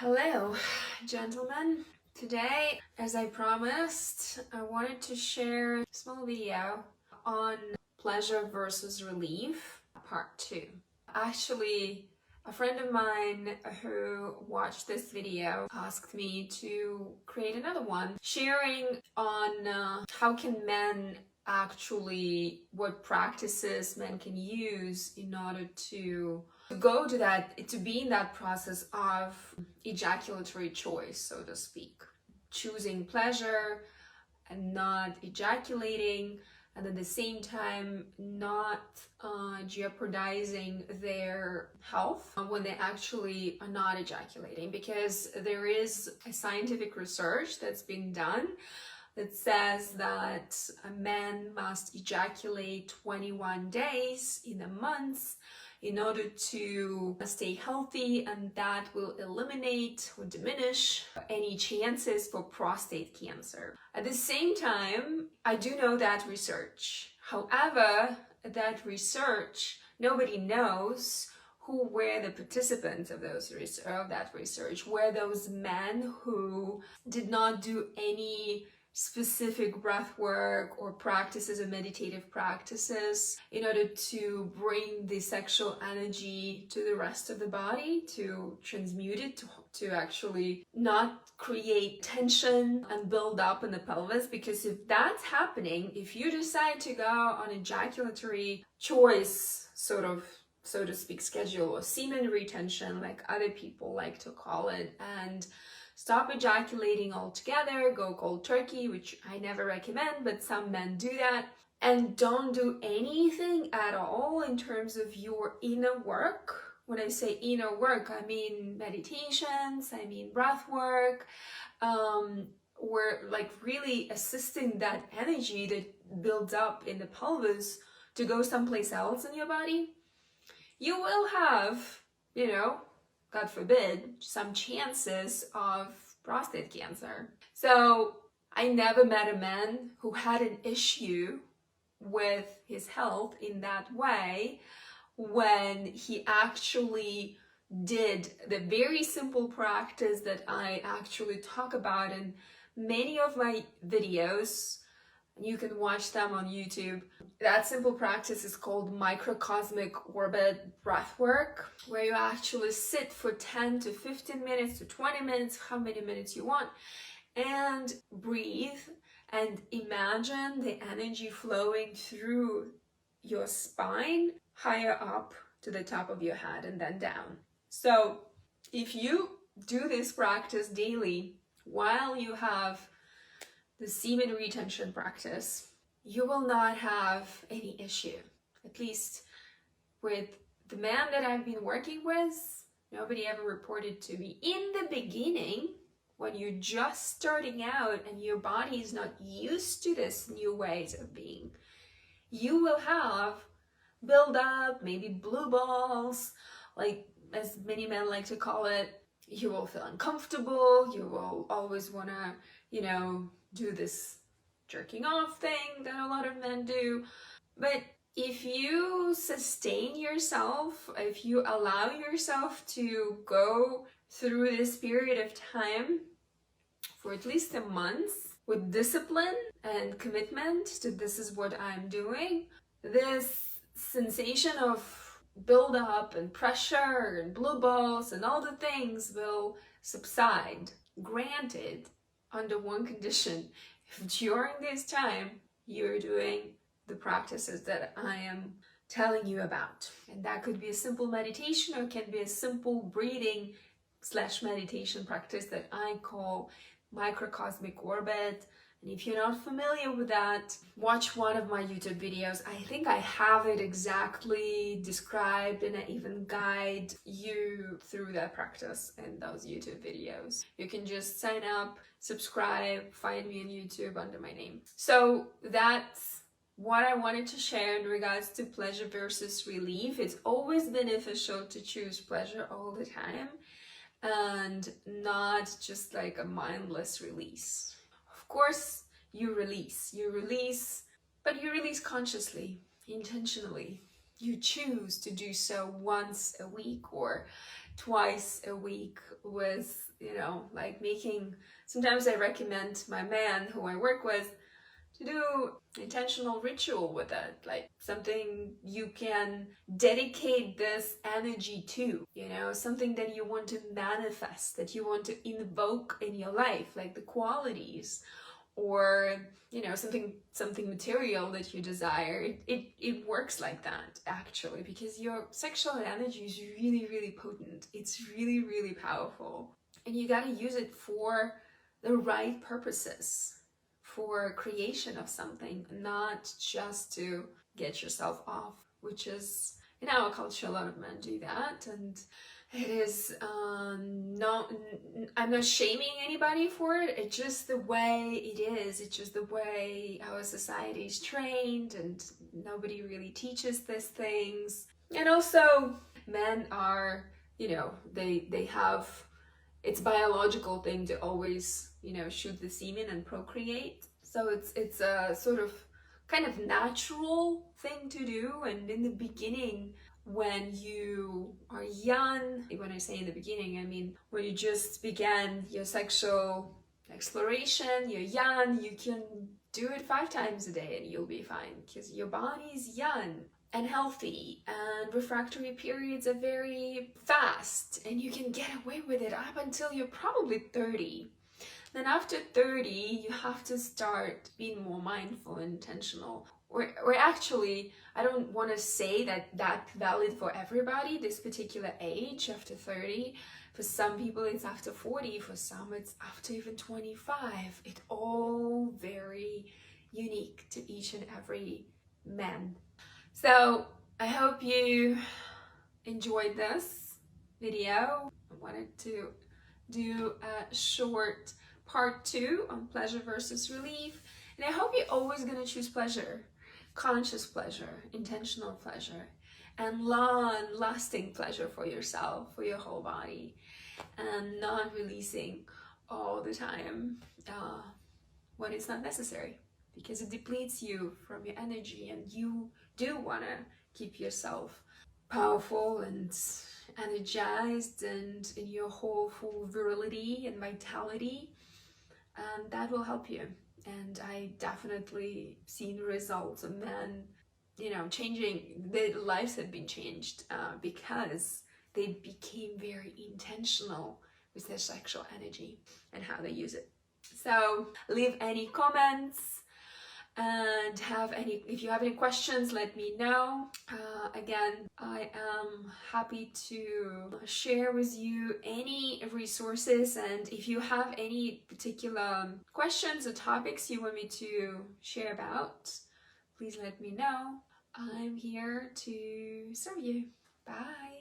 Hello, gentlemen. Today, as I promised, I wanted to share a small video on pleasure versus relief, part 2. Actually, a friend of mine who watched this video asked me to create another one, sharing on how can men actually, what practices men can use in order to go to that, to be in that process of ejaculatory choice, so to speak. Choosing pleasure and not ejaculating, and at the same time not jeopardizing their health when they actually are not ejaculating, because there is a scientific research that's been done that says that a man must ejaculate 21 days in a month in order to stay healthy, and that will eliminate or diminish any chances for prostate cancer. At the same time, I do know that research. However, that research, nobody knows who were the participants of that research. Were those men who did not do any specific breath work or practices or meditative practices in order to bring the sexual energy to the rest of the body, to transmute it, to actually not create tension and build up in the pelvis? Because if that's happening, if you decide to go on ejaculatory choice, sort of, so to speak, schedule, or semen retention, like other people like to call it, and stop ejaculating altogether, go cold turkey, which I never recommend, but some men do that, and don't do anything at all in terms of your inner work. When I say inner work, I mean meditations, I mean breath work, we're like really assisting that energy that builds up in the pelvis to go someplace else in your body. You will have, God forbid, some chances of prostate cancer. So I never met a man who had an issue with his health in that way when he actually did the very simple practice that I actually talk about in many of my videos. You can watch them on YouTube. That simple practice is called microcosmic orbit breath work, where you actually sit for 10 to 15 minutes to 20 minutes, how many minutes you want, and breathe and imagine the energy flowing through your spine higher up to the top of your head and then down. So if you do this practice daily while you have the semen retention practice, you will not have any issue. At least with the man that I've been working with, nobody ever reported to me. In the beginning, when you're just starting out and your body is not used to this new ways of being, you will have build up, maybe blue balls, like as many men like to call it. You will feel uncomfortable. You will always want to, do this jerking off thing that a lot of men do. But if you sustain yourself, if you allow yourself to go through this period of time for at least a month with discipline and commitment to this is what I'm doing, this sensation of build up and pressure and blue balls and all the things will subside. Granted, under one condition: if during this time you're doing the practices that I am telling you about. And that could be a simple meditation, or can be a simple breathing / meditation practice that I call microcosmic orbit. And if you're not familiar with that, watch one of my YouTube videos. I think I have it exactly described, and I even guide you through that practice in those YouTube videos. You can just sign up, subscribe, find me on YouTube under my name. So that's what I wanted to share in regards to pleasure versus relief. It's always beneficial to choose pleasure all the time and not just like a mindless release. Of course, you release, but you release consciously, intentionally. You choose to do so once a week or twice a week with, you know, like making, sometimes I recommend my man who I work with to do intentional ritual with it, like something you can dedicate this energy to, you know, something that you want to manifest, that you want to invoke in your life, like the qualities, or you know, something material that you desire. It works like that actually, because your sexual energy is really potent. It's really powerful, and you got to use it for the right purposes, for creation of something, not just to get yourself off, which is, in our culture, a lot of men do that. And it is not, I'm not shaming anybody for it. It's just the way it is. It's just the way our society is trained, and nobody really teaches these things. And also, men are, you know, they have, it's biological thing to always, you know, shoot the semen and procreate. So it's a sort of kind of natural thing to do. And in the beginning, when you are young, when I say in the beginning, I mean when you just began your sexual exploration, you're young, you can do it 5 times a day and you'll be fine, because your body is young and healthy, and refractory periods are very fast, and you can get away with it up until you're probably 30. Then after 30, you have to start being more mindful and intentional. Or actually, I don't want to say that that's valid for everybody, this particular age after 30. For some people, it's after 40. For some, it's after even 25. It's all very unique to each and every man. So I hope you enjoyed this video. I wanted to do a short part 2 on pleasure versus relief. And I hope you're always going to choose pleasure, conscious pleasure, intentional pleasure, and long-lasting pleasure for yourself, for your whole body, and not releasing all the time when it's not necessary, because it depletes you from your energy, and you do want to keep yourself powerful and energized and in your whole full virility and vitality. And that will help you. And I definitely seen results of men, you know, changing, their lives have been changed because they became very intentional with their sexual energy and how they use it. So leave any comments, and if you have any questions, let me know. Again, I am happy to share with you any resources, and if you have any particular questions or topics you want me to share about, please let me know. I'm here to serve you. Bye.